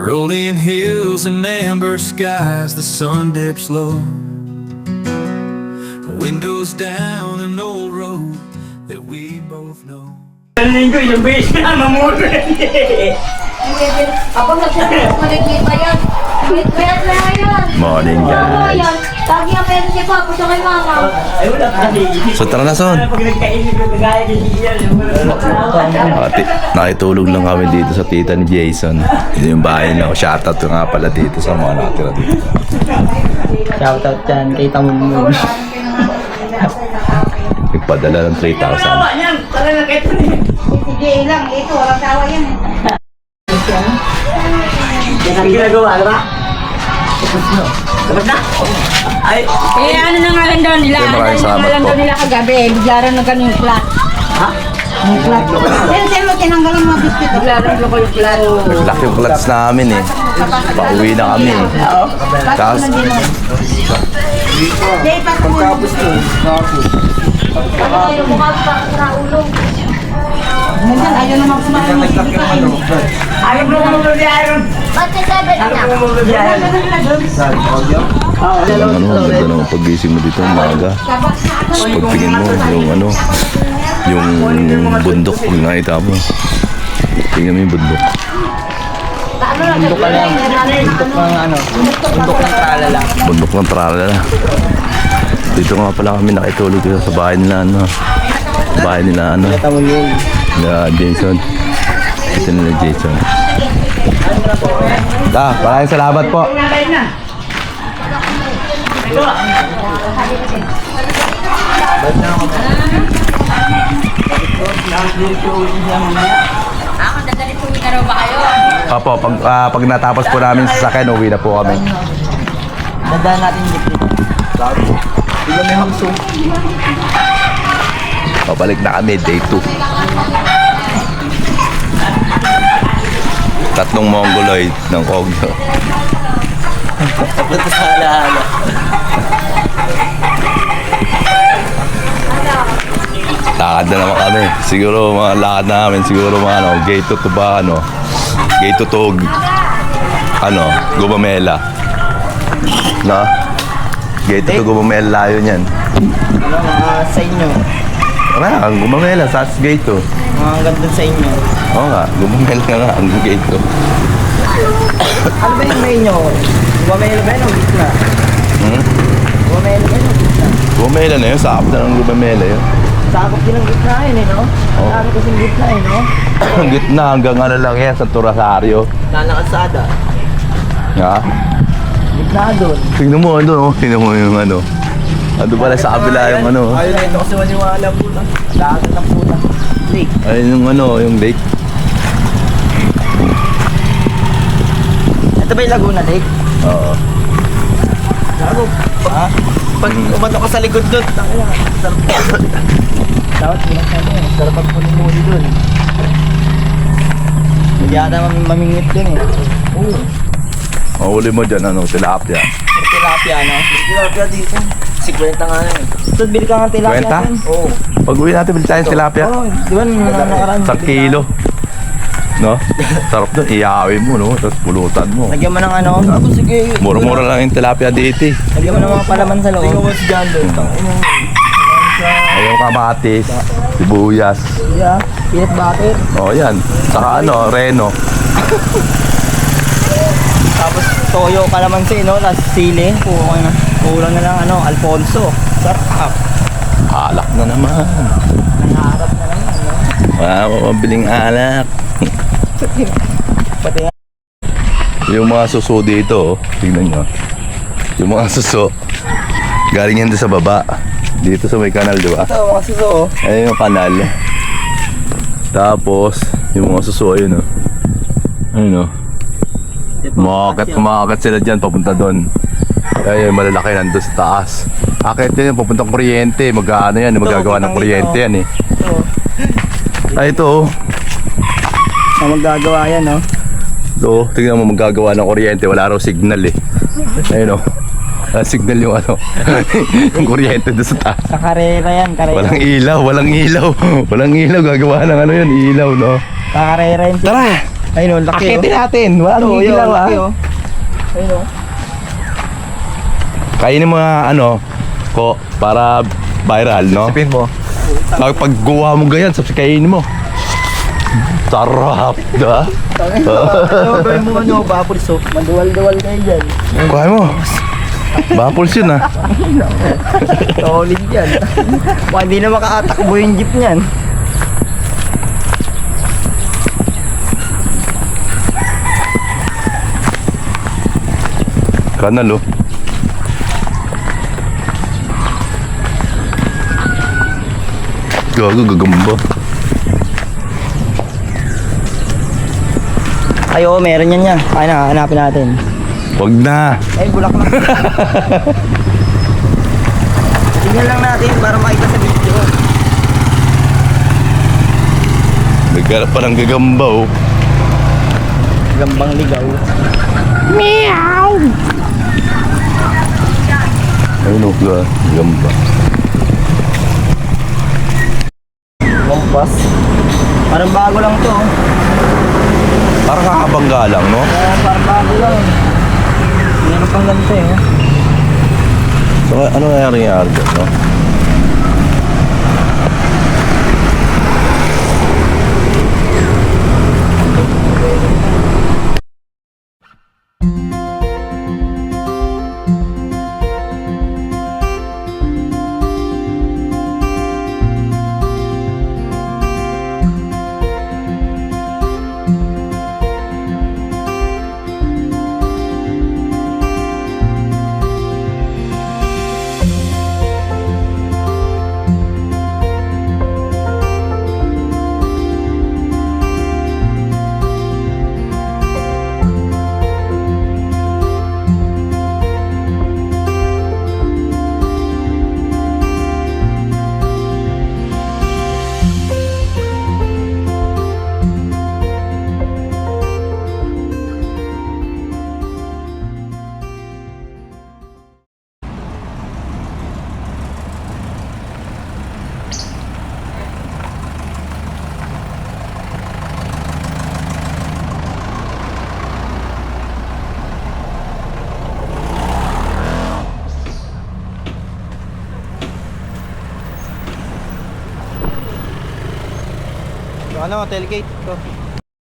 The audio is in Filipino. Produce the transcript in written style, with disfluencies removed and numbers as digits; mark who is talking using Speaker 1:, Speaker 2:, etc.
Speaker 1: Rolling hills and amber skies, the sun dips low. Windows down an old road that we both know.
Speaker 2: Linggo, yung base na, mamuro
Speaker 3: Abang nagkukulit pa yan. Kulit na yan.
Speaker 4: Morning, guys.
Speaker 3: Lagi ang pwede si Papa sa kay Mama.
Speaker 2: Ay, wala pa kasi.
Speaker 4: So tara na, Son.
Speaker 2: Pag nagkainit ko, kagaya kasi yan.
Speaker 4: Nakitulog lang kami dito sa tita ni Jason. Ito yung bahay na. Shoutout ko nga pala dito sa mga nakatira dito.
Speaker 2: Shoutout dyan, kita mo mo.
Speaker 4: Nagpadala ng 3,000.
Speaker 2: Yan, talaga kahit
Speaker 3: Sige lang, ito, walang tawa yan.
Speaker 2: yan ang ginagawa, ano ba? Tapos na? Ay,
Speaker 5: Eh, ano na nga lang daw nila?
Speaker 4: Okay, maraming
Speaker 5: Ano na
Speaker 4: salamat
Speaker 5: nga lang
Speaker 4: po.
Speaker 5: daw nila kagabi? Bigla rin na ganun yung flat.
Speaker 2: ha?
Speaker 3: Sino mo tinanggalan mga biscuit?
Speaker 5: Bigla rin ko yung flat.
Speaker 4: Naglaki yung clutch namin eh. Pauwi na kami eh. Tapos,
Speaker 3: Day, pagkapos to. Ayaw mo ka sa ulo. Minsan, ayaw naman kumain ng biscuit.
Speaker 2: Ayaw mo mo magbiyaran.
Speaker 3: Ba't ka sabi na?
Speaker 2: Ayaw mo magbiyaran. Oo,
Speaker 4: ganda naman pag-gising mo dito umaga. Tapos pagtingin mo yung bundok pag nakita mo. Tingnan mo yung bundok.
Speaker 2: Bundok ka lang. Bundok ng ano? Bundok ng tralala.
Speaker 4: Bundok ng tralala. Dito nga pala kami nakitulog dito sa bahay nila bahay nila
Speaker 2: Tamo yun.
Speaker 4: na Jason. Ito nila Jason. Maraming salamat po.
Speaker 5: Ako, dadalhin po na raw ba kayo?
Speaker 4: Opo, pag natapos po namin sa sakyan, uwi na po kami.
Speaker 2: Dadaan natin dito. Tignan mo yung hamso.
Speaker 4: Pabalik na kami, day 2. Tatlong mongoloid ng Kogyo.
Speaker 2: Ito sa halahala.
Speaker 4: Lakad na naman kami. Siguro mga lakad namin, siguro mga gate to ba, gate to Gumamela. No? Gate to Gumamela, layo niyan.
Speaker 2: Ano, mga sa inyo.
Speaker 4: Ang Gumamela, sa gate to.
Speaker 2: Mga ganda sa inyo.
Speaker 4: Oo nga, Gumamela nga ang gate to.
Speaker 2: Ano ba yung may inyo? Gumamela ba yun o gitna? Gumamela ba yun o gitna?
Speaker 4: Gumamela na yun, sakap na ng Gumamela yun.
Speaker 2: Sakop din ang gitna yun eh, no?
Speaker 4: Oo.
Speaker 2: Sakop kasi yung gitna eh, no?
Speaker 4: Ang gitna hanggang lang yan sa Turasario.
Speaker 2: Nanakasada.
Speaker 4: Ha?
Speaker 2: Gitna doon.
Speaker 4: Tingnan mo tingnan mo yung ano pala sa kabila yung
Speaker 2: Ayaw na ito kasi maniwala po na. Dagat ng puta. Lake.
Speaker 4: ayun yung lake.
Speaker 2: Ito ba yung Laguna Lake?
Speaker 4: Oo.
Speaker 2: Gago. Pag umato ka sa likod doon, tangina. Sarap. Dapat bilang sa ano, sarap ang muli doon. Hindi ata mamingit doon eh. Oo.
Speaker 4: Mahuli mo dyan, tilapia.
Speaker 2: Tilapia, no? Tilapia dito. 50 nga yun. So, bili ka nga tilapia
Speaker 4: 50?
Speaker 2: doon? Oo.
Speaker 4: Pag uwi natin, bili tayong tilapia.
Speaker 2: Oo, di ba nakaraan?
Speaker 4: Sa kilo. No? Sarap doon, iyawin mo, no? Tapos pulutan mo.
Speaker 2: Lagyan mo ng ano? Ako sige.
Speaker 4: Mura-mura lang yung tilapia dito.
Speaker 2: Lagyan mo ng mga palaman sa loob. Tingnan mo si John doon.
Speaker 4: Ayun, kamatis, sibuyas.
Speaker 2: Yeah, peanut butter.
Speaker 4: O, yan. Saka Reno.
Speaker 2: Tapos toyo kalamansi, no? Tapos sili. Kulang na lang Alfonso. Sarap.
Speaker 4: Alak na naman.
Speaker 2: Nangarap na naman, no?
Speaker 4: Wow, mabiling alak.
Speaker 2: Pati nga.
Speaker 4: Yung mga suso dito, tingnan nyo. Yung mga suso, galing yan doon sa baba. Dito sa may kanal, di ba?
Speaker 2: Ito, mga suso.
Speaker 4: Ayun yung kanal. Tapos, yung mga suso, ayun o. Ayun o. Umakat sila dyan, papunta doon. Ayun, malalaki nandun sa taas. Akit yan, papuntang kuryente. Mag-ano yan, magagawa ng kuryente yan eh.
Speaker 2: Ito.
Speaker 4: Ay, ito o.
Speaker 2: Ang magagawa yan, no?
Speaker 4: Ito, tingnan mo magagawa ng kuryente. Wala raw signal eh. Ayun o. Signal yung yung kuryente doon sa taas.
Speaker 2: Sa karera yan, karera.
Speaker 4: Walang ilaw. Walang ilaw, gagawa ng yun, ilaw, no?
Speaker 2: Sa karera yan.
Speaker 4: Tara!
Speaker 2: Ayun, laki
Speaker 4: Akitin natin. Wala
Speaker 2: Oo,
Speaker 4: gigil
Speaker 2: yun,
Speaker 4: lang,
Speaker 2: laki
Speaker 4: ah.
Speaker 2: Ayun,
Speaker 4: Kainin mo nga, ko, para viral, no?
Speaker 2: Sipin mo.
Speaker 4: Pag gawa mo ganyan, kainin mo. Sarap, diba?
Speaker 2: Gawin mo bapol soup. Maduwal-duwal kayo dyan.
Speaker 4: Kuhain mo. Bapuls yun, ah.
Speaker 2: Solid yan. Baka hindi na makaatakbo yung jeep niyan.
Speaker 4: Kanal, oh. Gago, gagamba.
Speaker 2: Ay, oo, meron yan yan. Kaya na, hanapin natin.
Speaker 4: Wag na.
Speaker 2: Ay, bulak na. Tingnan lang natin para makita sa video.
Speaker 4: Nagkarap pa ng gagamba, oh.
Speaker 2: Gambang ligaw.
Speaker 4: Ayun, oh, gagamba.
Speaker 2: Kompas. Parang bago lang to.
Speaker 4: Parang kakabangga lang, no?
Speaker 2: Parang bago lang. Meron pang ganito eh.
Speaker 4: So, ano nangyari dyan, no?
Speaker 2: Ano, tailgate ko.